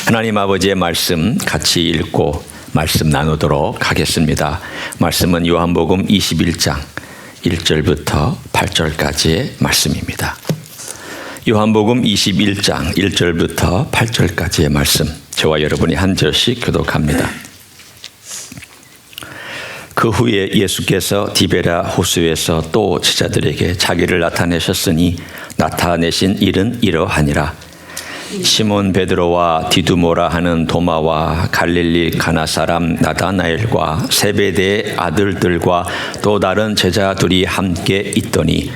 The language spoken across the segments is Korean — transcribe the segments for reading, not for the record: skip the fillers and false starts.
하나님 아버지의 말씀 같이 읽고 말씀 나누도록 하겠습니다. 말씀은 요한복음 21장 1절부터 8절까지의 말씀입니다. 요한복음 21장 1절부터 8절까지의 말씀, 저와 여러분이 한 절씩 교독합니다. 그 후에 예수께서 디베랴 호수에서 또 제자들에게 자기를 나타내셨으니 나타내신 일은 이러하니라. 시몬 베드로와 디두모라 하는 도마와 갈릴리 가나 사람 나다나엘과 세베대의 아들들과 또 다른 제자 둘이 함께 있더니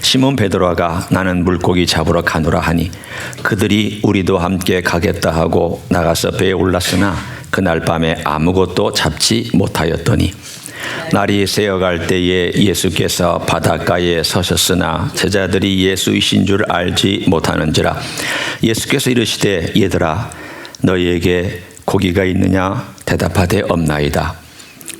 시몬 베드로가 나는 물고기 잡으러 가노라 하니 그들이 우리도 함께 가겠다 하고 나가서 배에 올랐으나 그날 밤에 아무것도 잡지 못하였더니 날이 새어갈 때에 예수께서 바닷가에 서셨으나 제자들이 예수이신 줄 알지 못하는지라. 예수께서 이르시되 얘들아 너희에게 고기가 있느냐 대답하되 없나이다.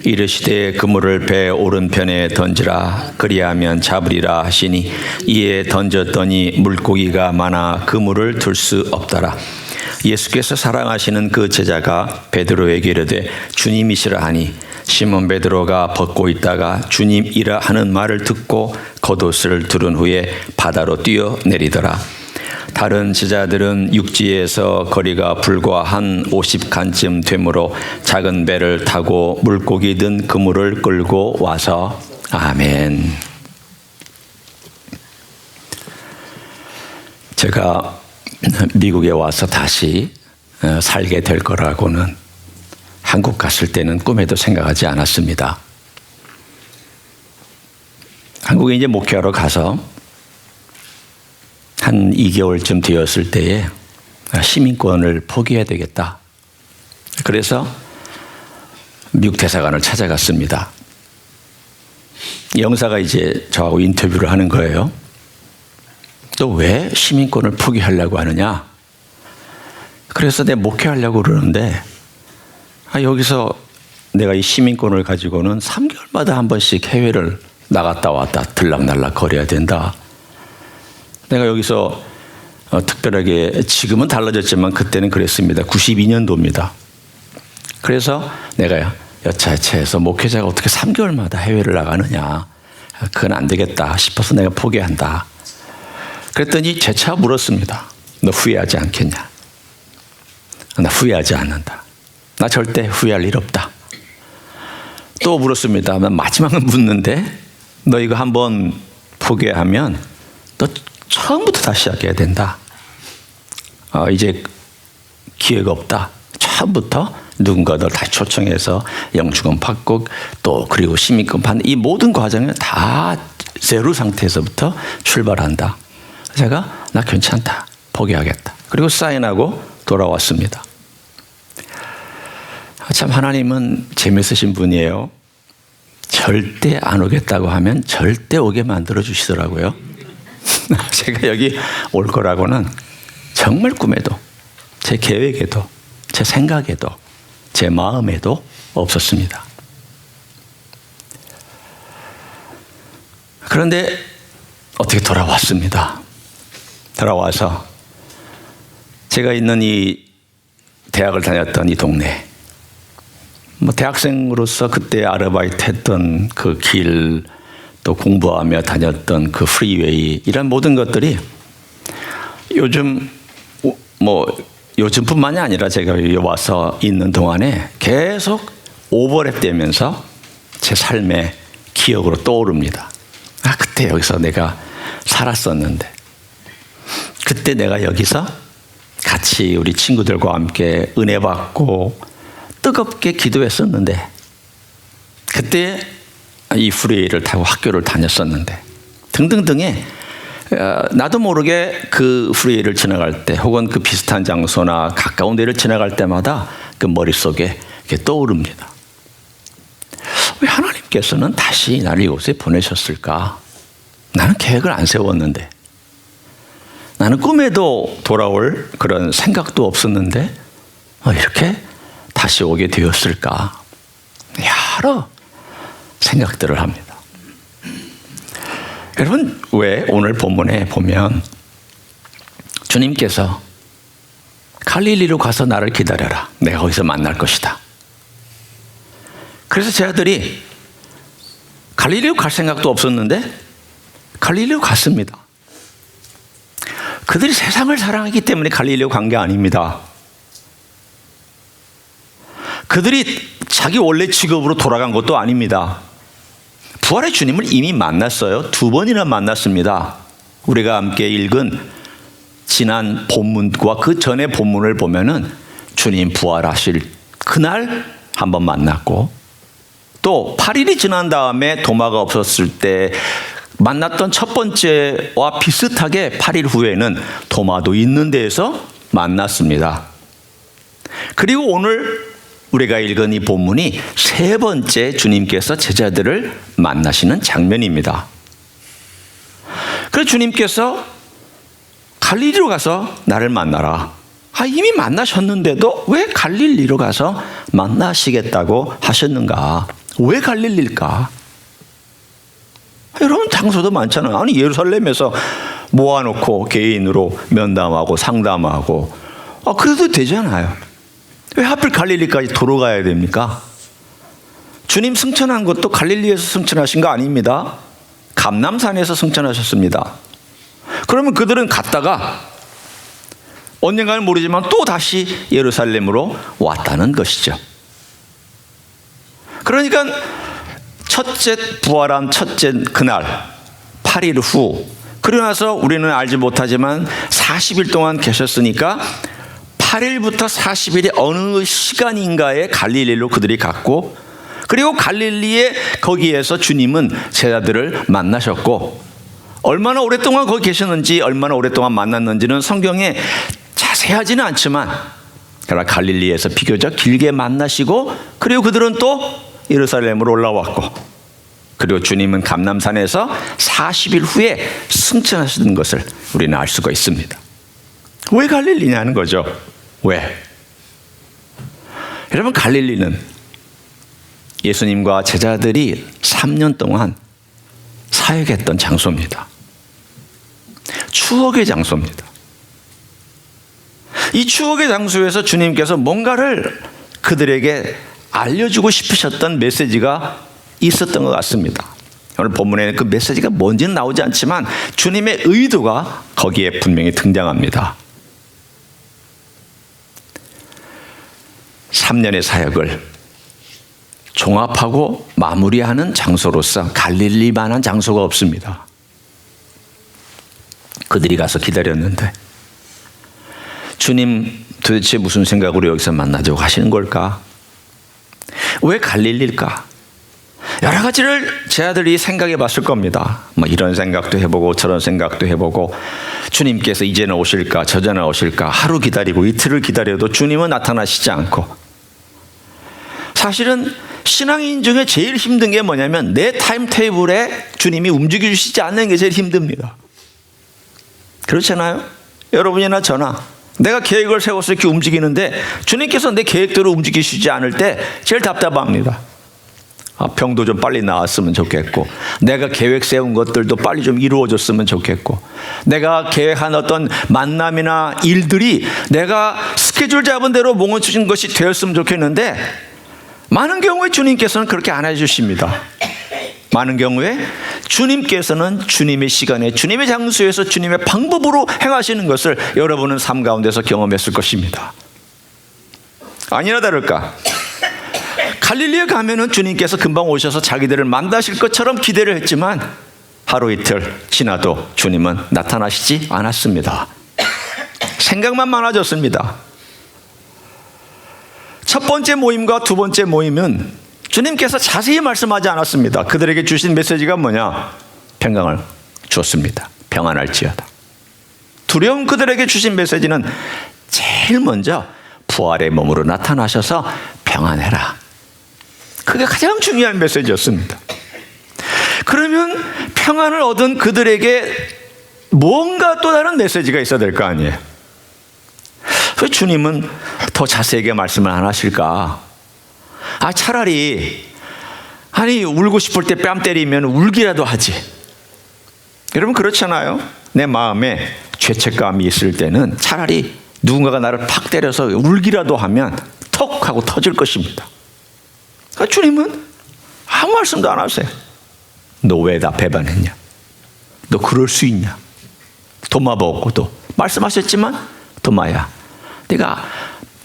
이르시되 그물을 배 오른편에 던지라 그리하면 잡으리라 하시니 이에 던졌더니 물고기가 많아 그물을 들 수 없더라. 예수께서 사랑하시는 그 제자가 베드로에게 이르되 주님이시라 하니 시몬 베드로가 벗고 있다가 주님이라 하는 말을 듣고 겉옷을 두른 후에 바다로 뛰어내리더라. 다른 제자들은 육지에서 거리가 불과 한 50칸쯤 되므로 작은 배를 타고 물고기 든 그물을 끌고 와서 아멘. 제가 미국에 와서 다시 살게 될 거라고는 한국 갔을 때는 꿈에도 생각하지 않았습니다. 한국에 이제 목회하러 가서 한 2개월쯤 되었을 때에 시민권을 포기해야 되겠다. 그래서 미국 대사관을 찾아갔습니다. 영사가 이제 저하고 인터뷰를 하는 거예요. 또 왜 시민권을 포기하려고 하느냐? 그래서 내가 목회하려고 그러는데 여기서 내가 이 시민권을 가지고는 3개월마다 한 번씩 해외를 나갔다 왔다 들락날락 거려야 된다. 내가 여기서 특별하게 지금은 달라졌지만 그때는 그랬습니다. 92년도입니다. 그래서 내가 여차여차해서 목회자가 어떻게 3개월마다 해외를 나가느냐. 그건 안 되겠다 싶어서 내가 포기한다. 그랬더니 재차 물었습니다. 너 후회하지 않겠냐? 나 후회하지 않는다. 나 절대 후회할 일 없다. 또 물었습니다. 마지막은 묻는데 너 이거 한번 포기하면 너 처음부터 다시 시작해야 된다. 이제 기회가 없다. 처음부터 누군가 널 다시 초청해서 영주권 받고 또 그리고 시민권 받는 이 모든 과정을 다 제로 상태에서부터 출발한다. 제가 나 괜찮다. 포기하겠다. 그리고 사인하고 돌아왔습니다. 참 하나님은 재밌으신 분이에요. 절대 안 오겠다고 하면 절대 오게 만들어 주시더라고요. 제가 여기 올 거라고는 정말 꿈에도 제 계획에도 제 생각에도 제 마음에도 없었습니다. 그런데 어떻게 돌아왔습니다. 돌아와서 제가 있는 이 대학을 다녔던 이 동네 대학생으로서 그때 아르바이트 했던 그 길, 또 공부하며 다녔던 그 프리웨이, 이런 모든 것들이 요즘뿐만이 아니라 제가 여기 와서 있는 동안에 계속 오버랩 되면서 제 삶의 기억으로 떠오릅니다. 그때 여기서 내가 살았었는데, 그때 내가 여기서 같이 우리 친구들과 함께 은혜 받고 뜨겁게 기도했었는데, 그때 이 프리웨이를 타고 학교를 다녔었는데 등등등의 나도 모르게 그 프리웨이를 지나갈 때 혹은 그 비슷한 장소나 가까운 데를 지나갈 때마다 그 머릿속에 이렇게 떠오릅니다. 왜 하나님께서는 다시 나를 이곳에 보내셨을까? 나는 계획을 안 세웠는데, 나는 꿈에도 돌아올 그런 생각도 없었는데 이렇게 다시 오게 되었을까? 여러 생각들을 합니다. 여러분, 왜 오늘 본문에 보면 주님께서 갈릴리로 가서 나를 기다려라. 내가 거기서 만날 것이다. 그래서 제 아들이 갈릴리로 갈 생각도 없었는데 갈릴리로 갔습니다. 그들이 세상을 사랑하기 때문에 갈릴리로 간 게 아닙니다. 그들이 자기 원래 직업으로 돌아간 것도 아닙니다. 부활의 주님을 이미 만났어요. 2번이나 만났습니다. 우리가 함께 읽은 지난 본문과 그 전의 본문을 보면은 주님 부활하실 그날 한번 만났고, 또 8일이 지난 다음에 도마가 없었을 때 만났던 첫 번째와 비슷하게 8일 후에는 도마도 있는 데에서 만났습니다. 그리고 오늘 우리가 읽은 이 본문이 3번째 주님께서 제자들을 만나시는 장면입니다. 그래서 주님께서 갈릴리로 가서 나를 만나라. 이미 만나셨는데도 왜 갈릴리로 가서 만나시겠다고 하셨는가? 왜 갈릴리일까? 여러분, 장소도 많잖아요. 아니, 예루살렘에서 모아놓고 개인으로 면담하고 상담하고 그래도 되잖아요. 왜 하필 갈릴리까지 돌아가야 됩니까? 주님 승천한 것도 갈릴리에서 승천하신 거 아닙니다. 감람산에서 승천하셨습니다. 그러면 그들은 갔다가 언젠가는 모르지만 또 다시 예루살렘으로 왔다는 것이죠. 그러니까 첫째 부활한 첫째 그날 8일 후, 그러고 나서 우리는 알지 못하지만 40일 동안 계셨으니까 8일부터 40일의 어느 시간인가에 갈릴리로 그들이 갔고, 그리고 갈릴리에 거기에서 주님은 제자들을 만나셨고, 얼마나 오랫동안 거기 계셨는지, 얼마나 오랫동안 만났는지는 성경에 자세하지는 않지만, 그러나 갈릴리에서 비교적 길게 만나시고, 그리고 그들은 또 예루살렘으로 올라왔고, 그리고 주님은 감람산에서 40일 후에 승천하시는 것을 우리는 알 수가 있습니다. 왜 갈릴리냐는 거죠. 왜? 여러분, 갈릴리는 예수님과 제자들이 3년 동안 사역했던 장소입니다. 추억의 장소입니다. 이 추억의 장소에서 주님께서 뭔가를 그들에게 알려주고 싶으셨던 메시지가 있었던 것 같습니다. 오늘 본문에는 그 메시지가 뭔지는 나오지 않지만 주님의 의도가 거기에 분명히 등장합니다. 3년의 사역을 종합하고 마무리하는 장소로서 갈릴리만한 장소가 없습니다. 그들이 가서 기다렸는데 주님 도대체 무슨 생각으로 여기서 만나자고 하시는 걸까? 왜 갈릴리일까? 여러 가지를 제 아들이 생각해 봤을 겁니다. 이런 생각도 해보고 저런 생각도 해보고, 주님께서 이제는 오실까 저제는 오실까, 하루 기다리고 이틀을 기다려도 주님은 나타나시지 않고, 사실은 신앙인 중에 제일 힘든 게 뭐냐면 내 타임테이블에 주님이 움직여 주시지 않는 게 제일 힘듭니다. 그렇잖아요? 여러분이나 저나 내가 계획을 세워서 이렇게 움직이는데 주님께서 내 계획대로 움직이시지 않을 때 제일 답답합니다. 병도 좀 빨리 나았으면 좋겠고, 내가 계획 세운 것들도 빨리 좀 이루어졌으면 좋겠고, 내가 계획한 어떤 만남이나 일들이 내가 스케줄 잡은 대로 몽원주신 것이 되었으면 좋겠는데, 많은 경우에 주님께서는 그렇게 안 해주십니다. 많은 경우에 주님께서는 주님의 시간에 주님의 장소에서 주님의 방법으로 행하시는 것을 여러분은 삶 가운데서 경험했을 것입니다. 아니나 다를까, 갈릴리에 가면은 주님께서 금방 오셔서 자기들을 만나실 것처럼 기대를 했지만 하루 이틀 지나도 주님은 나타나시지 않았습니다. 생각만 많아졌습니다. 첫 번째 모임과 두 번째 모임은 주님께서 자세히 말씀하지 않았습니다. 그들에게 주신 메시지가 뭐냐? 평강을 주었습니다. 평안할지어다. 두려운 그들에게 주신 메시지는 제일 먼저 부활의 몸으로 나타나셔서 평안해라. 그게 가장 중요한 메시지였습니다. 그러면 평안을 얻은 그들에게 뭔가 또 다른 메시지가 있어야 될 거 아니에요. 왜 주님은 더 자세하게 말씀을 안 하실까? 차라리 울고 싶을 때 뺨 때리면 울기라도 하지. 여러분 그렇잖아요. 내 마음에 죄책감이 있을 때는 차라리 누군가가 나를 팍 때려서 울기라도 하면 턱 하고 터질 것입니다. 그러니까 주님은 아무 말씀도 안 하세요. 너 왜 나 배반했냐? 너 그럴 수 있냐? 도마 보고도 말씀하셨지만, 도마야, 네가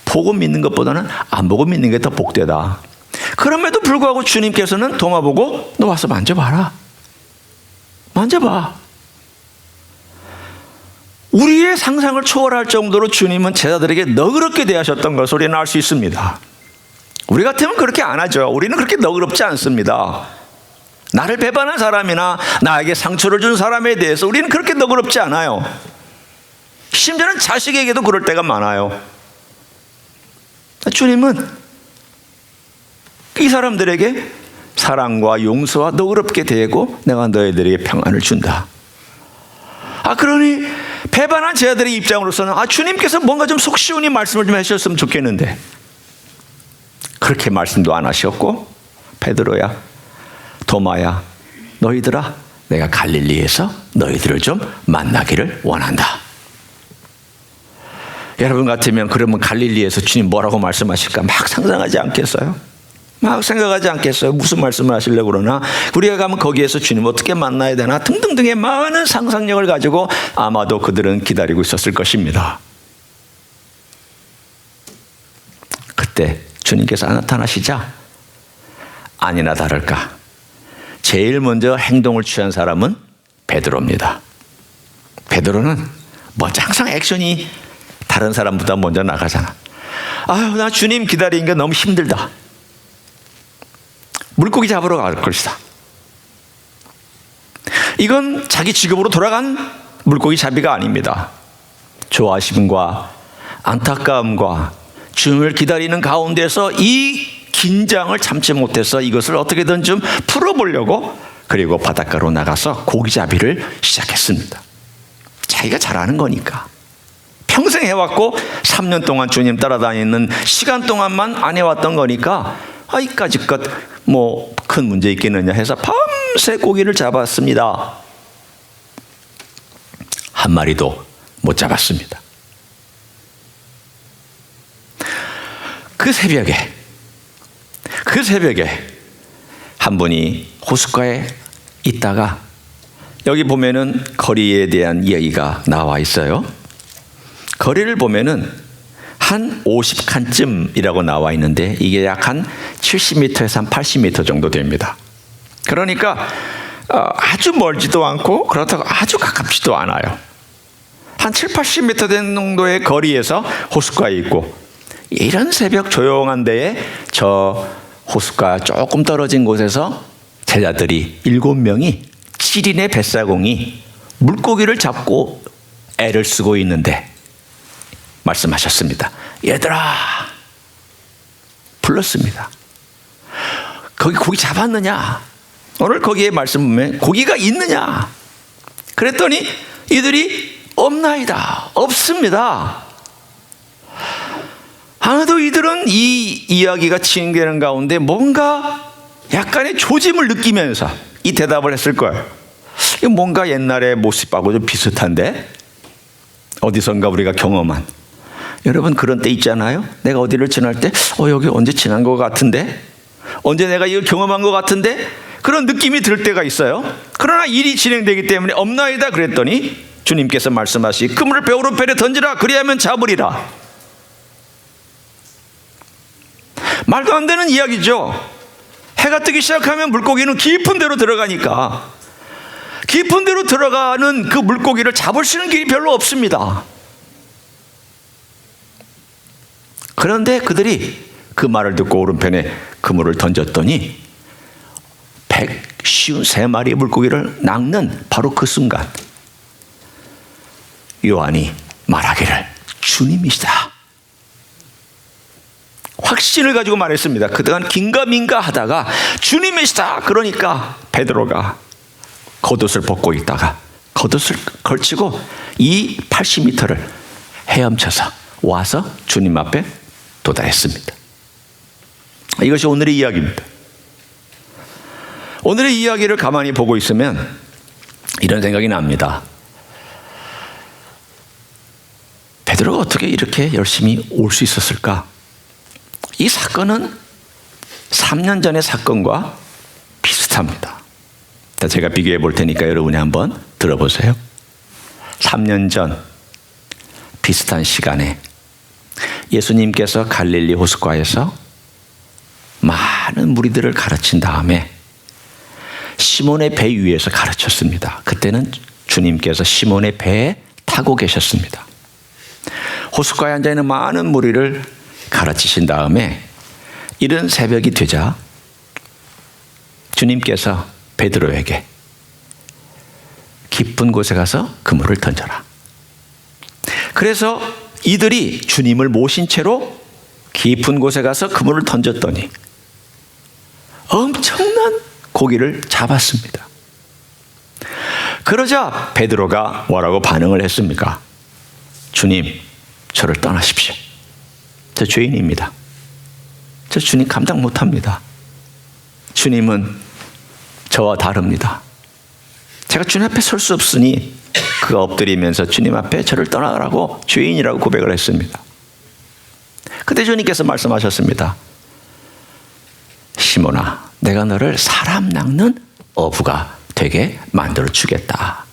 보고 믿는 것보다는 안 보고 믿는 게 더 복되다. 그럼에도 불구하고 주님께서는 도마 보고 너 와서 만져봐라. 만져봐. 우리의 상상을 초월할 정도로 주님은 제자들에게 너그럽게 대하셨던 것을 우리는 알 수 있습니다. 우리 같으면 그렇게 안 하죠. 우리는 그렇게 너그럽지 않습니다. 나를 배반한 사람이나 나에게 상처를 준 사람에 대해서 우리는 그렇게 너그럽지 않아요. 심지어는 자식에게도 그럴 때가 많아요. 주님은 이 사람들에게 사랑과 용서와 너그럽게 대하고 내가 너희들에게 평안을 준다. 그러니 배반한 제자들의 입장으로서는 주님께서 뭔가 좀 속 시원히 말씀을 좀 하셨으면 좋겠는데 그렇게 말씀도 안 하셨고, 베드로야, 도마야, 너희들아, 내가 갈릴리에서 너희들을 좀 만나기를 원한다. 여러분 같으면 그러면 갈릴리에서 주님 뭐라고 말씀하실까 막 상상하지 않겠어요? 막 생각하지 않겠어요? 무슨 말씀을 하시려고 그러나, 우리가 가면 거기에서 주님 어떻게 만나야 되나 등등등의 많은 상상력을 가지고 아마도 그들은 기다리고 있었을 것입니다. 그때 주님께서 나타나시자 아니나 다를까 제일 먼저 행동을 취한 사람은 베드로입니다. 베드로는 먼저 항상 액션이 다른 사람보다 먼저 나가잖아. 나 주님 기다리는 게 너무 힘들다. 물고기 잡으러 갈 것이다. 이건 자기 직업으로 돌아간 물고기 잡이가 아닙니다. 조바심과 안타까움과 주님을 기다리는 가운데서 이 긴장을 참지 못해서 이것을 어떻게든 좀 풀어보려고, 그리고 바닷가로 나가서 고기잡이를 시작했습니다. 자기가 잘하는 거니까. 평생 해왔고 3년 동안 주님 따라다니는 시간 동안만 안 해왔던 거니까 이까짓 것 뭐 큰 문제 있겠느냐 해서 밤새 고기를 잡았습니다. 한 마리도 못 잡았습니다. 그 새벽에 한 분이 호숫가에 있다가, 여기 보면은 거리에 대한 이야기가 나와 있어요. 거리를 보면은 한 50칸쯤이라고 나와 있는데 이게 약 한 70m에서 한 80m 정도 됩니다. 그러니까 아주 멀지도 않고 그렇다고 아주 가깝지도 않아요. 한 7, 80m 된 정도의 거리에서 호숫가에 있고, 이런 새벽 조용한 데에 저 호숫가 조금 떨어진 곳에서 제자들이 7명이 찌린의 뱃사공이 물고기를 잡고 애를 쓰고 있는데 말씀하셨습니다. 얘들아, 불렀습니다. 거기 고기 잡았느냐? 오늘 거기에 말씀 보면 고기가 있느냐? 그랬더니 이들이 없나이다. 없습니다. 아마도 이들은 이 이야기가 진행되는 가운데 뭔가 약간의 조짐을 느끼면서 이 대답을 했을 거예요. 이거 뭔가 옛날의 모습하고 좀 비슷한데? 어디선가 우리가 경험한. 여러분 그런 때 있잖아요. 내가 어디를 지날 때 여기 언제 지난 것 같은데? 언제 내가 이걸 경험한 것 같은데? 그런 느낌이 들 때가 있어요. 그러나 일이 진행되기 때문에 없나이다 그랬더니 주님께서 말씀하시, 그물을 배 오른편에 던지라. 그리하면 잡으리라. 말도 안 되는 이야기죠. 해가 뜨기 시작하면 물고기는 깊은 데로 들어가니까 깊은 데로 들어가는 그 물고기를 잡을 수 있는 길이 별로 없습니다. 그런데 그들이 그 말을 듣고 오른편에 그물을 던졌더니 153마리의 물고기를 낚는 바로 그 순간 요한이 말하기를 주님이시다. 확신을 가지고 말했습니다. 그동안 긴가민가 하다가 주님이시다. 그러니까 베드로가 겉옷을 벗고 있다가 겉옷을 걸치고 이 80m를 헤엄쳐서 와서 주님 앞에 도달했습니다. 이것이 오늘의 이야기입니다. 오늘의 이야기를 가만히 보고 있으면 이런 생각이 납니다. 베드로가 어떻게 이렇게 열심히 올 수 있었을까? 이 사건은 3년 전의 사건과 비슷합니다. 제가 비교해 볼 테니까 여러분이 한번 들어보세요. 3년 전 비슷한 시간에 예수님께서 갈릴리 호숫가에서 많은 무리들을 가르친 다음에 시몬의 배 위에서 가르쳤습니다. 그때는 주님께서 시몬의 배에 타고 계셨습니다. 호숫가에 앉아있는 많은 무리를 가르치신 다음에 이른 새벽이 되자 주님께서 베드로에게 깊은 곳에 가서 그물을 던져라. 그래서 이들이 주님을 모신 채로 깊은 곳에 가서 그물을 던졌더니 엄청난 고기를 잡았습니다. 그러자 베드로가 뭐라고 반응을 했습니까? 주님, 저를 떠나십시오. 저 죄인입니다. 저 주님 감당 못합니다. 주님은 저와 다릅니다. 제가 주님 앞에 설 수 없으니 그가 엎드리면서 주님 앞에 저를 떠나라고 죄인이라고 고백을 했습니다. 그때 주님께서 말씀하셨습니다. 시몬아, 내가 너를 사람 낚는 어부가 되게 만들어 주겠다.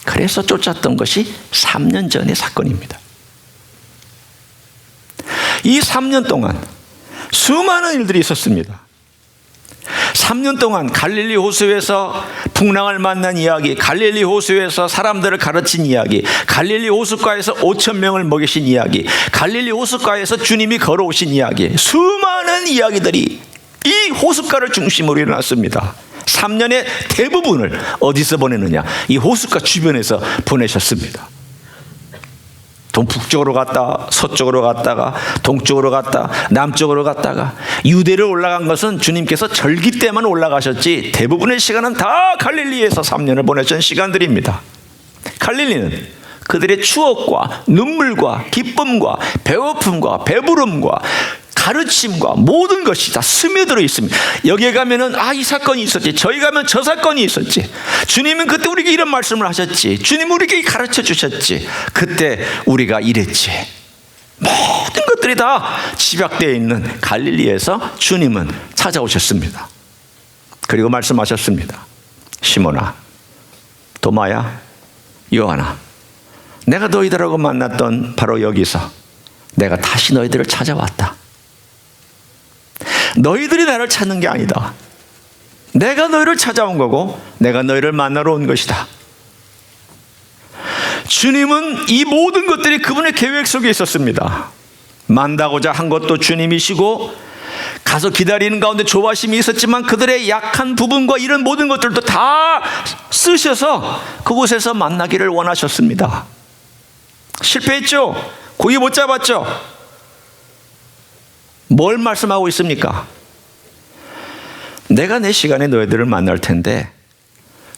그래서 쫓았던 것이 3년 전의 사건입니다. 이 3년 동안 수많은 일들이 있었습니다. 3년 동안 갈릴리 호수에서 풍랑을 만난 이야기, 갈릴리 호수에서 사람들을 가르친 이야기, 갈릴리 호숫가에서 5,000명을 먹이신 이야기, 갈릴리 호숫가에서 주님이 걸어오신 이야기, 수많은 이야기들이 이 호숫가를 중심으로 일어났습니다. 3년의 대부분을 어디서 보내느냐? 이 호숫가 주변에서 보내셨습니다. 북쪽으로 갔다 서쪽으로 갔다가 동쪽으로 갔다 남쪽으로 갔다가 유대를 올라간 것은 주님께서 절기 때만 올라가셨지 대부분의 시간은 다 갈릴리에서 3년을 보내신 시간들입니다. 갈릴리는 그들의 추억과 눈물과 기쁨과 배고픔과 배부름과 가르침과 모든 것이 다 스며들어 있습니다. 여기에 가면은 이 사건이 있었지, 저기 가면 저 사건이 있었지, 주님은 그때 우리에게 이런 말씀을 하셨지, 주님은 우리에게 가르쳐 주셨지, 그때 우리가 이랬지. 모든 것들이 다 집약되어 있는 갈릴리에서 주님은 찾아오셨습니다. 그리고 말씀하셨습니다. 시몬아, 도마야, 요한아, 내가 너희들하고 만났던 바로 여기서 내가 다시 너희들을 찾아왔다. 너희들이 나를 찾는 게 아니다. 내가 너희를 찾아온 거고 내가 너희를 만나러 온 것이다. 주님은 이 모든 것들이 그분의 계획 속에 있었습니다. 만나고자 한 것도 주님이시고 가서 기다리는 가운데 조바심이 있었지만 그들의 약한 부분과 이런 모든 것들도 다 쓰셔서 그곳에서 만나기를 원하셨습니다. 실패했죠? 고기 못 잡았죠? 뭘 말씀하고 있습니까? 내가 내 시간에 너희들을 만날 텐데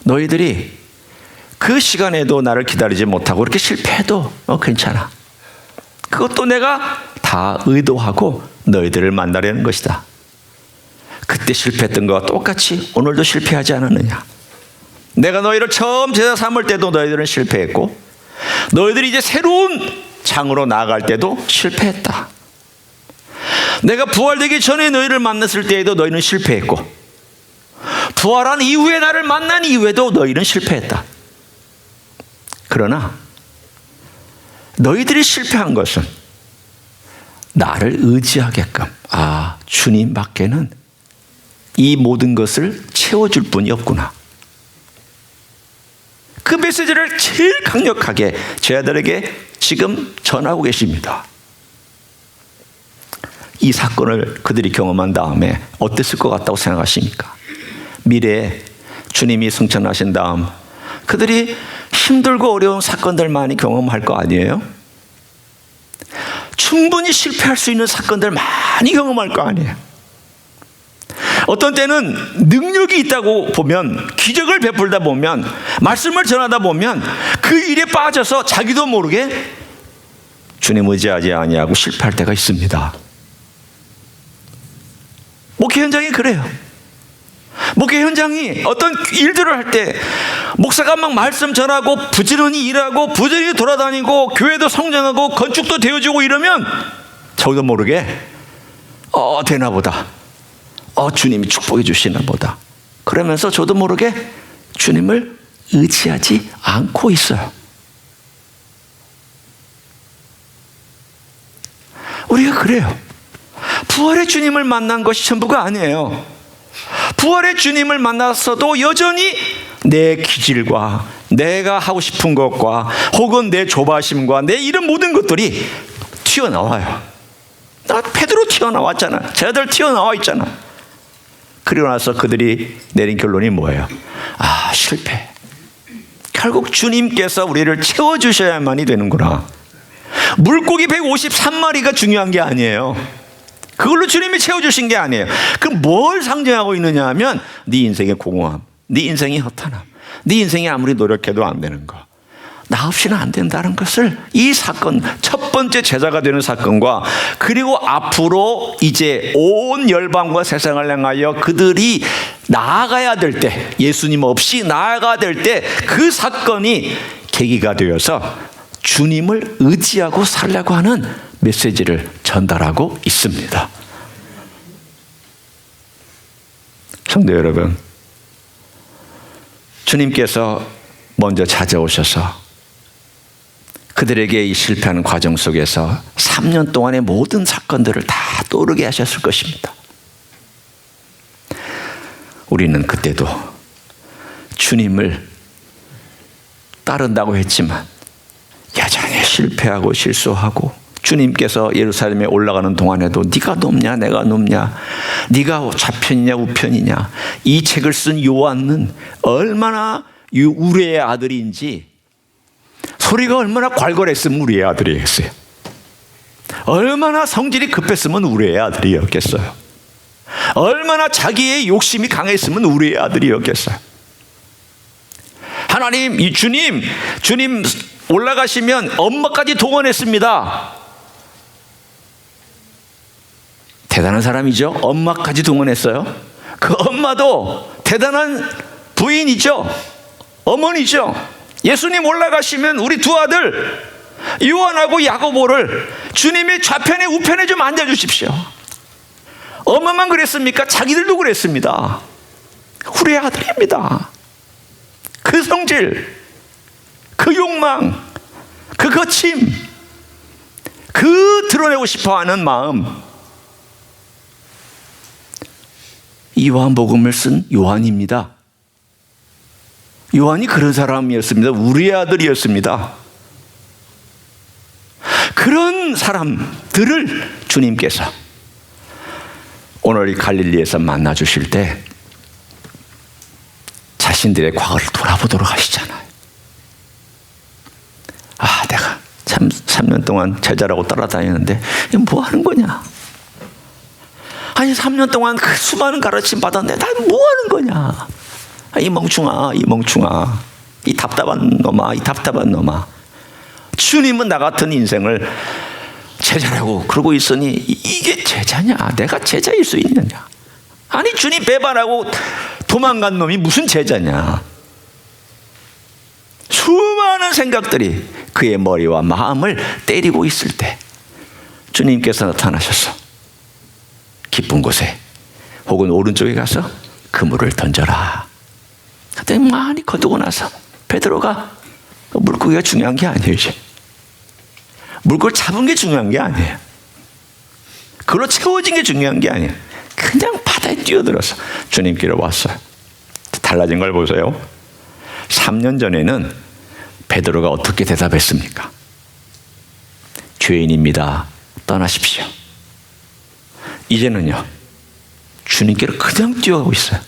너희들이 그 시간에도 나를 기다리지 못하고 이렇게 실패해도 괜찮아. 그것도 내가 다 의도하고 너희들을 만나려는 것이다. 그때 실패했던 것과 똑같이 오늘도 실패하지 않았느냐. 내가 너희를 처음 제자 삼을 때도 너희들은 실패했고 너희들이 이제 새로운 장으로 나아갈 때도 실패했다. 내가 부활되기 전에 너희를 만났을 때에도 너희는 실패했고 부활한 이후에 나를 만난 이후에도 너희는 실패했다. 그러나 너희들이 실패한 것은 나를 의지하게끔 주님밖에는 이 모든 것을 채워줄 분이 없구나. 그 메시지를 제일 강력하게 저희들에게 지금 전하고 계십니다. 이 사건을 그들이 경험한 다음에 어땠을 것 같다고 생각하십니까? 미래에 주님이 승천하신 다음 그들이 힘들고 어려운 사건들 많이 경험할 거 아니에요? 충분히 실패할 수 있는 사건들 많이 경험할 거 아니에요? 어떤 때는 능력이 있다고 보면, 기적을 베풀다 보면, 말씀을 전하다 보면 그 일에 빠져서 자기도 모르게 주님 의지하지 아니하고 실패할 때가 있습니다. 목회 현장이 그래요. 목회 현장이 어떤 일들을 할 때 목사가 막 말씀 전하고 부지런히 일하고 부지런히 돌아다니고 교회도 성장하고 건축도 되어지고 이러면 저도 모르게 되나 보다. 주님이 축복해 주시나 보다. 그러면서 저도 모르게 주님을 의지하지 않고 있어요. 우리가 그래요. 부활의 주님을 만난 것이 전부가 아니에요. 부활의 주님을 만났어도 여전히 내 기질과 내가 하고 싶은 것과 혹은 내 조바심과 내 이런 모든 것들이 튀어나와요. 나 베드로 튀어나왔잖아. 쟤들 튀어나와 있잖아. 그리고 나서 그들이 내린 결론이 뭐예요? 실패. 결국 주님께서 우리를 채워주셔야만이 되는구나. 물고기 153마리가 중요한 게 아니에요. 그걸로 주님이 채워주신 게 아니에요. 그럼 뭘 상징하고 있느냐 하면 네 인생의 공허함, 네 인생의 허탄함, 네 인생이 아무리 노력해도 안 되는 거, 나 없이는 안 된다는 것을 이 사건, 첫 번째 제자가 되는 사건과 그리고 앞으로 이제 온 열방과 세상을 향하여 그들이 나아가야 될 때, 예수님 없이 나아가야 될 때 그 사건이 계기가 되어서 주님을 의지하고 살려고 하는 메시지를 전달하고 있습니다. 성도 여러분, 주님께서 먼저 찾아오셔서 그들에게 이 실패하는 과정 속에서 3년 동안의 모든 사건들을 다 떠오르게 하셨을 것입니다. 우리는 그때도 주님을 따른다고 했지만 여전히 실패하고 실수하고, 주님께서 예루살렘에 올라가는 동안에도 네가 높냐 내가 높냐, 네가 좌편이냐 우편이냐, 이 책을 쓴 요한은 얼마나 우리의 아들인지, 소리가 얼마나 괄괄했으면 우리의 아들이었어요. 얼마나 성질이 급했으면 우리의 아들이었겠어요. 얼마나 자기의 욕심이 강했으면 우리의 아들이었겠어요. 하나님, 이 주님 올라가시면 엄마까지 동원했습니다. 대단한 사람이죠. 엄마까지 동원했어요. 그 엄마도 대단한 부인이죠. 어머니죠. 예수님 올라가시면 우리 두 아들 요한하고 야고보를 주님의 좌편에 우편에 좀 앉아주십시오. 엄마만 그랬습니까? 자기들도 그랬습니다. 우리의 아들입니다. 그 성질, 그 욕망, 그 거침, 그 드러내고 싶어하는 마음, 이 요한복음을 쓴 요한입니다. 요한이 그런 사람이었습니다. 우리의 아들이었습니다. 그런 사람들을 주님께서 오늘 이 갈릴리에서 만나 주실 때 자신들의 과거를 돌아보도록 하시잖아요. 내가 참 3년 동안 제자라고 따라다니는데 이거 뭐 하는 거냐? 아니 3년 동안 그 수많은 가르침 받았는데 난 뭐 하는 거냐? 이 멍충아, 이 답답한 놈아. 주님은 나 같은 인생을 제자라고 그러고 있으니 이게 제자냐? 내가 제자일 수 있느냐? 아니 주님 배반하고 도망간 놈이 무슨 제자냐? 수많은 생각들이 그의 머리와 마음을 때리고 있을 때 주님께서 나타나셔서 깊은 곳에 혹은 오른쪽에 가서 그물을 던져라. 그랬더니 많이 거두고 나서 베드로가 물고기가 중요한 게 아니에요. 이제 물고기를 잡은 게 중요한 게 아니에요. 그걸로 채워진 게 중요한 게 아니에요. 그냥 바다에 뛰어들어서 주님께로 왔어요. 달라진 걸 보세요. 3년 전에는 베드로가 어떻게 대답했습니까? 죄인입니다. 떠나십시오. 이제는요, 주님께로 그냥 뛰어가고 있어요.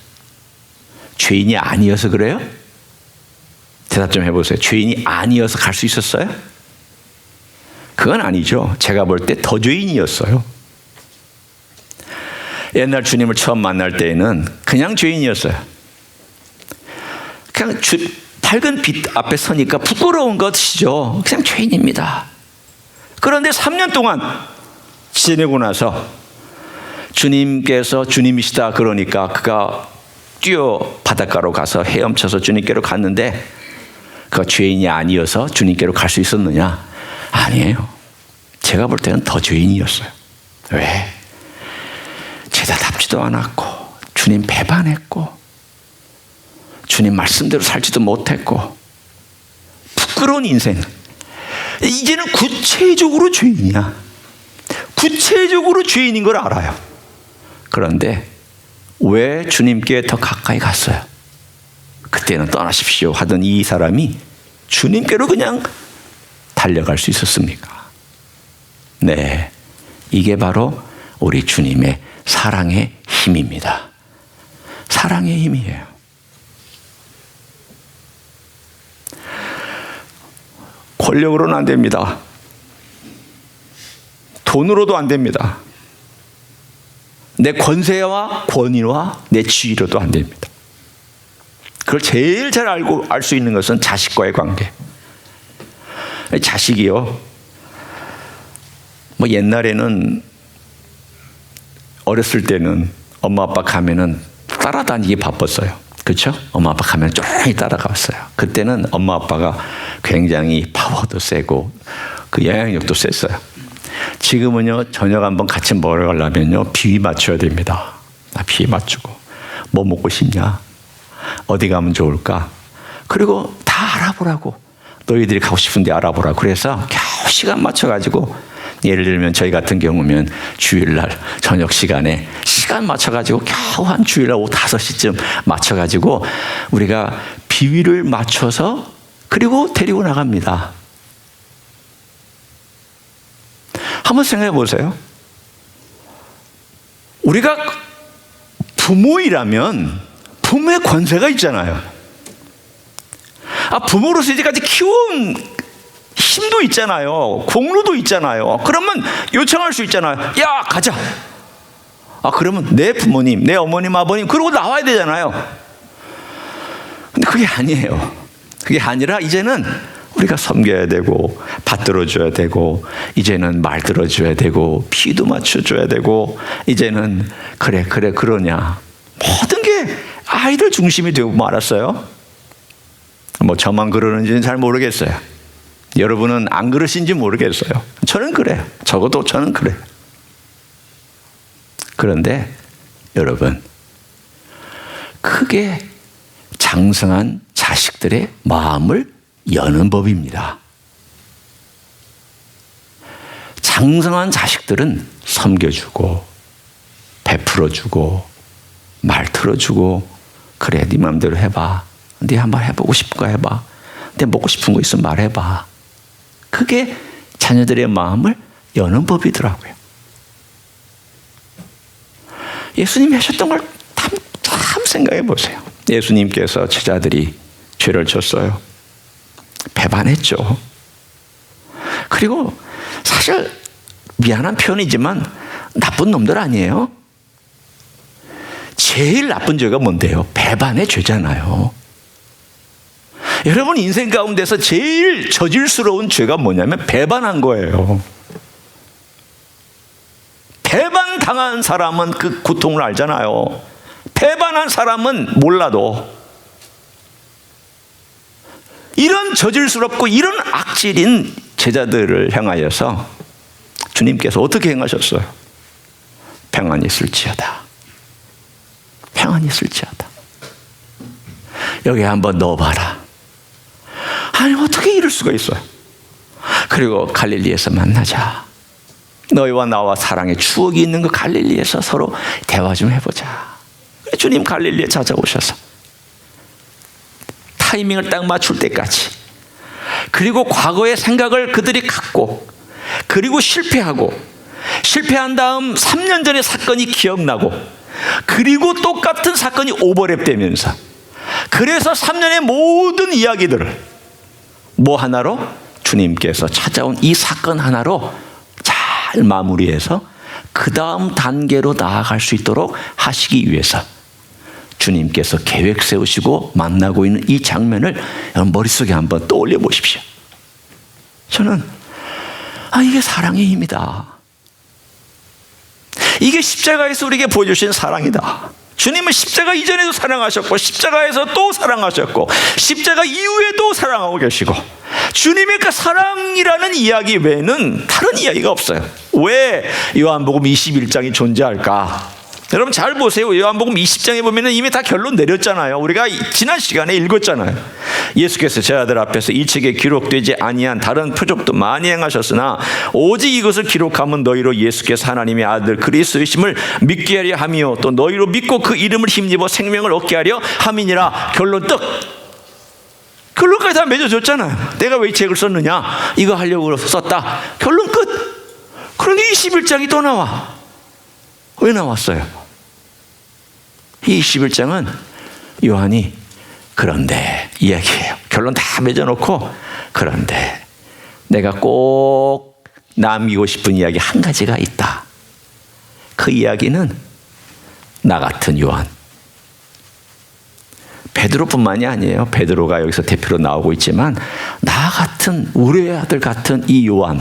죄인이 아니어서 그래요? 대답 좀 해보세요. 죄인이 아니어서 갈 수 있었어요? 그건 아니죠. 제가 볼 때 더 죄인이었어요. 옛날 주님을 처음 만날 때에는 그냥 죄인이었어요. 그냥 밝은 빛 앞에 서니까 부끄러운 것이죠. 그냥 죄인입니다. 그런데 3년 동안 지내고 나서 주님께서 주님이시다 그러니까 그가 뛰어 바닷가로 가서 헤엄쳐서 주님께로 갔는데 그 죄인이 아니어서 주님께로 갈 수 있었느냐? 아니에요. 제가 볼 때는 더 죄인이었어요. 왜? 제자답지도 않았고 주님 배반했고 주님 말씀대로 살지도 못했고 부끄러운 인생. 이제는 구체적으로 죄인이야. 구체적으로 죄인인 걸 알아요. 그런데 왜 주님께 더 가까이 갔어요? 그때는 떠나십시오 하던 이 사람이 주님께로 그냥 달려갈 수 있었습니까? 네, 이게 바로 우리 주님의 사랑의 힘입니다. 사랑의 힘이에요. 권력으로는 안 됩니다. 돈으로도 안 됩니다. 내 권세와 권위와 내 지위로도 안 됩니다. 그걸 제일 잘 알 수 있는 것은 자식과의 관계. 자식이요. 뭐 옛날에는 어렸을 때는 엄마 아빠 가면은 따라다니기 바빴어요. 그렇죠? 엄마 아빠 가면 쫄랑이 따라갔어요. 그때는 엄마 아빠가 굉장히 파워도 세고 그 영향력도 셌어요. 지금은요, 저녁 한번 같이 먹으러 가려면요, 비위 맞춰야 됩니다. 비위 맞추고 뭐 먹고 싶냐? 어디 가면 좋을까? 그리고 다 알아보라고. 너희들이 가고 싶은 데 알아보라고. 그래서 겨우 시간 맞춰가지고, 예를 들면 저희 같은 경우면 주일날 저녁 시간에 시간 맞춰가지고 겨우 한 주일날 오후 5시쯤 맞춰가지고 우리가 비위를 맞춰서 그리고 데리고 나갑니다. 한번 생각해 보세요. 우리가 부모이라면 부모의 권세가 있잖아요. 부모로서 이제까지 키운 힘도 있잖아요. 공로도 있잖아요. 그러면 요청할 수 있잖아요. 야, 가자. 그러면 내 부모님, 내 어머님, 아버님 그러고 나와야 되잖아요. 근데 그게 아니에요. 그게 아니라 이제는 우리가 섬겨야 되고 받들어줘야 되고 이제는 말 들어줘야 되고 피도 맞춰줘야 되고 이제는 그래 그러냐. 모든 게 아이들 중심이 되고 말았어요. 뭐 저만 그러는지는 잘 모르겠어요. 여러분은 안 그러신지 모르겠어요. 저는 그래요. 적어도 저는 그래요. 그런데 여러분, 크게 장성한 자식들의 마음을 여는 법입니다. 장성한 자식들은 섬겨주고 베풀어주고 말 틀어주고 그래 네 마음대로 해봐. 네 한번 해보고 싶은 거 해봐. 네 먹고 싶은 거 있으면 말해봐. 그게 자녀들의 마음을 여는 법이더라고요. 예수님이 하셨던 걸 참 생각해 보세요. 예수님께서 제자들이 죄를 졌어요. 배반했죠. 그리고 사실 미안한 표현이지만 나쁜 놈들 아니에요. 제일 나쁜 죄가 뭔데요? 배반의 죄잖아요. 여러분 인생 가운데서 제일 저질스러운 죄가 뭐냐면 배반한 거예요. 배반당한 사람은 그 고통을 알잖아요. 배반한 사람은 몰라도 이런 저질스럽고 이런 악질인 제자들을 향하여서 주님께서 어떻게 행하셨어요? 평안히 있을지어다. 평안히 있을지어다. 여기 한번 넣어봐라. 아니 어떻게 이럴 수가 있어요? 그리고 갈릴리에서 만나자. 너희와 나와 사랑의 추억이 있는 그 갈릴리에서 서로 대화 좀 해보자. 주님 갈릴리에 찾아오셔서 타이밍을 딱 맞출 때까지, 그리고 과거의 생각을 그들이 갖고, 그리고 실패한 다음 3년 전의 사건이 기억나고, 그리고 똑같은 사건이 오버랩 되면서, 그래서 3년의 모든 이야기들을 뭐 하나로? 주님께서 찾아온 이 사건 하나로 잘 마무리해서 그 다음 단계로 나아갈 수 있도록 하시기 위해서 주님께서 계획 세우시고 만나고 있는 이 장면을 여러분 머릿속에 한번 떠올려 보십시오. 저는 이게 사랑의 힘이다. 이게 십자가에서 우리에게 보여주신 사랑이다. 주님은 십자가 이전에도 사랑하셨고 십자가에서 또 사랑하셨고 십자가 이후에도 사랑하고 계시고 주님의 그 사랑이라는 이야기 외에는 다른 이야기가 없어요. 왜 요한복음 21장이 존재할까? 여러분 잘 보세요. 요한복음 20장에 보면 이미 다 결론 내렸잖아요. 우리가 지난 시간에 읽었잖아요. 예수께서 제 아들 앞에서 이 책에 기록되지 아니한 다른 표적도 많이 행하셨으나 오직 이것을 기록하면 너희로 예수께서 하나님의 아들 그리스도이심을 믿게 하려 하며 또 너희로 믿고 그 이름을 힘입어 생명을 얻게 하려 함이니라. 결론 떡. 결론까지 다 맺어줬잖아요. 내가 왜 이 책을 썼느냐? 이거 하려고 썼다. 결론 끝. 그런데 21장이 또 나와. 왜 나왔어요? 이 21장은 요한이 그런데 이야기해요. 결론 다 맺어놓고 그런데 내가 꼭 남기고 싶은 이야기 한 가지가 있다. 그 이야기는 나 같은 요한. 베드로뿐만이 아니에요. 베드로가 여기서 대표로 나오고 있지만 나 같은 우리의 아들 같은 이 요한,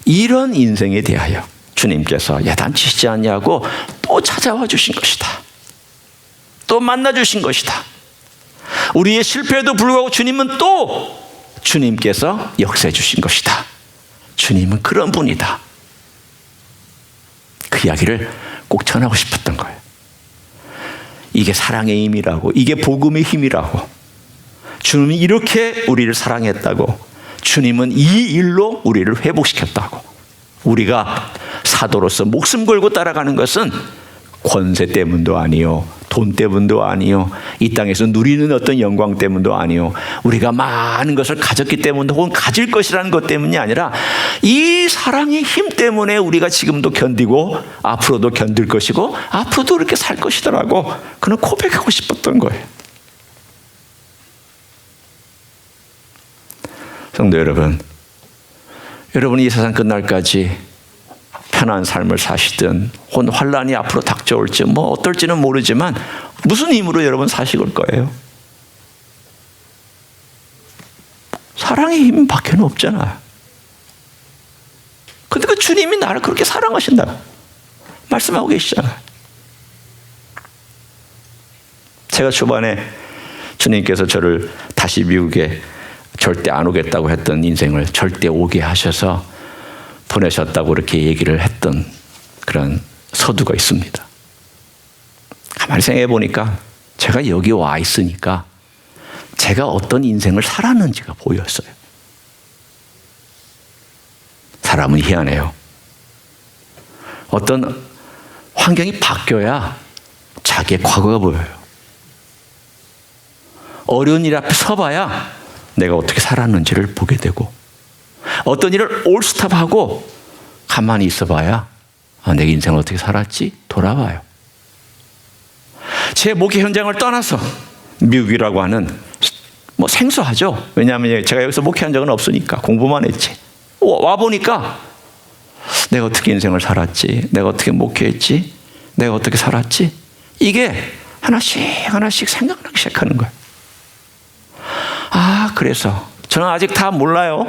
이런 인생에 대하여 주님께서 야단치시지 않냐고 또 찾아와 주신 것이다. 또 만나 주신 것이다. 우리의 실패에도 불구하고 주님은 또 주님께서 역사해 주신 것이다. 주님은 그런 분이다. 그 이야기를 꼭 전하고 싶었던 거예요. 이게 사랑의 힘이라고, 이게 복음의 힘이라고. 주님이 이렇게 우리를 사랑했다고, 주님은 이 일로 우리를 회복시켰다고. 우리가 사도로서 목숨 걸고 따라가는 것은 권세 때문도 아니요, 돈 때문도 아니요, 이 땅에서 누리는 어떤 영광 때문도 아니요, 우리가 많은 것을 가졌기 때문도 혹은 가질 것이라는 것 때문이 아니라 이 사랑의 힘 때문에 우리가 지금도 견디고 앞으로도 견딜 것이고 앞으로도 그렇게 살 것이더라고. 그는 고백하고 싶었던 거예요. 성도 여러분, 여러분이 이 세상 끝날까지 편한 삶을 사시든 혹은 환란이 앞으로 닥쳐올지 뭐 어떨지는 모르지만 무슨 힘으로 여러분 사실 거예요? 사랑의 힘밖에 없잖아요. 근데 그 주님이 나를 그렇게 사랑하신다고 말씀하고 계시잖아요. 제가 초반에 주님께서 저를 다시 미국에 절대 안 오겠다고 했던 인생을 절대 오게 하셔서 보내셨다고 이렇게 얘기를 했던 그런 서두가 있습니다. 가만히 생각해 보니까 제가 여기 와 있으니까 제가 어떤 인생을 살았는지가 보였어요. 사람은 희한해요. 어떤 환경이 바뀌어야 자기의 과거가 보여요. 어려운 일 앞에 서봐야 내가 어떻게 살았는지를 보게 되고, 어떤 일을 올스톱하고 가만히 있어봐야 내 인생을 어떻게 살았지 돌아와요. 제 목회 현장을 떠나서 미국이라고 하는 뭐 생소하죠. 왜냐하면 제가 여기서 목회한 적은 없으니까 공부만 했지. 와보니까 내가 어떻게 인생을 살았지, 내가 어떻게 목회했지, 내가 어떻게 살았지, 이게 하나씩 하나씩 생각나기 시작하는 거예요. 아, 그래서 저는 아직 다 몰라요.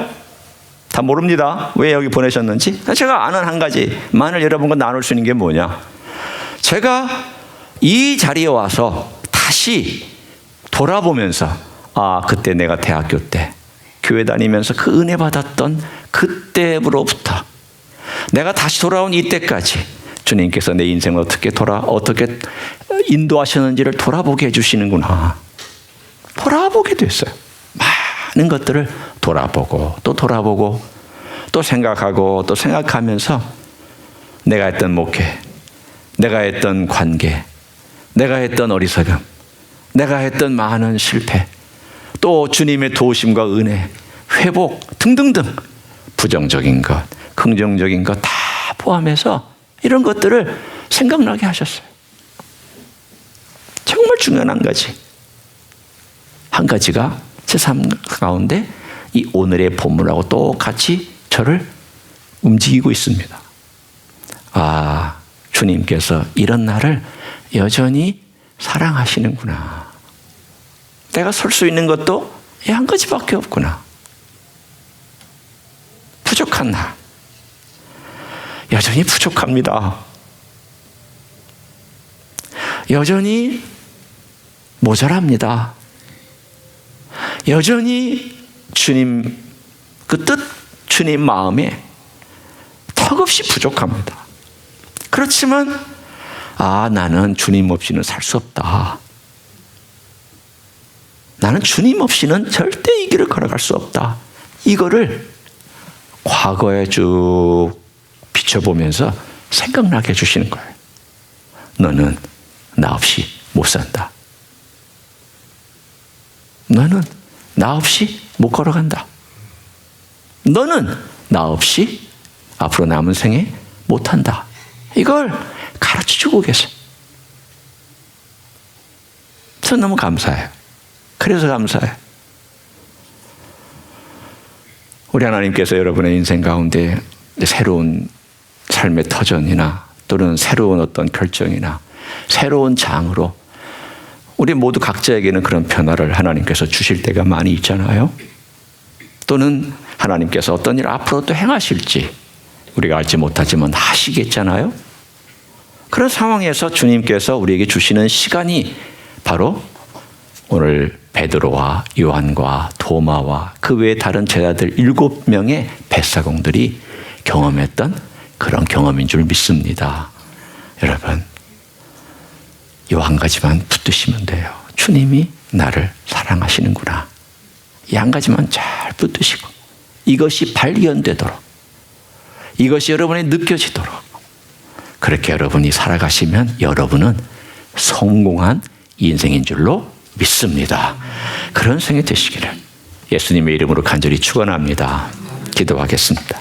다 모릅니다. 왜 여기 보내셨는지. 제가 아는 한 가지만을 여러분과 나눌 수 있는 게 뭐냐, 제가 이 자리에 와서 다시 돌아보면서 아, 그때 내가 대학교 때 교회 다니면서 그 은혜 받았던 그때로부터 내가 다시 돌아온 이때까지 주님께서 내 인생을 어떻게 인도하셨는지를 돌아보게 해주시는구나. 돌아보게 됐어요. 많은 것들을 돌아보고 또 돌아보고 또 생각하고 또 생각하면서 내가 했던 목회, 내가 했던 관계, 내가 했던 어리석음, 내가 했던 많은 실패, 또 주님의 도우심과 은혜, 회복 등등등, 부정적인 것, 긍정적인 것 다 포함해서 이런 것들을 생각나게 하셨어요. 정말 중요한 한 가지가 제 삶 가운데 이 오늘의 본문하고 똑같이 저를 움직이고 있습니다. 아, 주님께서 이런 나를 여전히 사랑하시는구나. 내가 설 수 있는 것도 이 한 가지밖에 없구나. 부족한 나. 여전히 부족합니다. 여전히 모자랍니다. 여전히 주님 그 뜻, 주님 마음에 턱없이 부족합니다. 그렇지만 나는 주님 없이는 살 수 없다. 나는 주님 없이는 절대 이 길을 걸어갈 수 없다. 이거를 과거에 쭉 비춰보면서 생각나게 해주시는 거예요. 너는 나 없이 못 산다. 너는 나 없이 못 걸어간다. 너는 나 없이 앞으로 남은 생에 못한다. 이걸 가르쳐주고 계세요. 저는 너무 감사해요. 그래서 감사해요. 우리 하나님께서 여러분의 인생 가운데 새로운 삶의 터전이나 또는 새로운 어떤 결정이나 새로운 장으로 우리 모두 각자에게는 그런 변화를 하나님께서 주실 때가 많이 있잖아요. 또는 하나님께서 어떤 일을 앞으로 또 행하실지 우리가 알지 못하지만 하시겠잖아요. 그런 상황에서 주님께서 우리에게 주시는 시간이 바로 오늘 베드로와 요한과 도마와 그 외에 다른 제자들 7명의 뱃사공들이 경험했던 그런 경험인 줄 믿습니다. 여러분, 요 한 가지만 붙드시면 돼요. 주님이 나를 사랑하시는구나. 이 한 가지만 잘 붙드시고 이것이 발견되도록, 이것이 여러분이 느껴지도록 그렇게 여러분이 살아가시면 여러분은 성공한 인생인 줄로 믿습니다. 그런 생이 되시기를 예수님의 이름으로 간절히 축원합니다. 기도하겠습니다.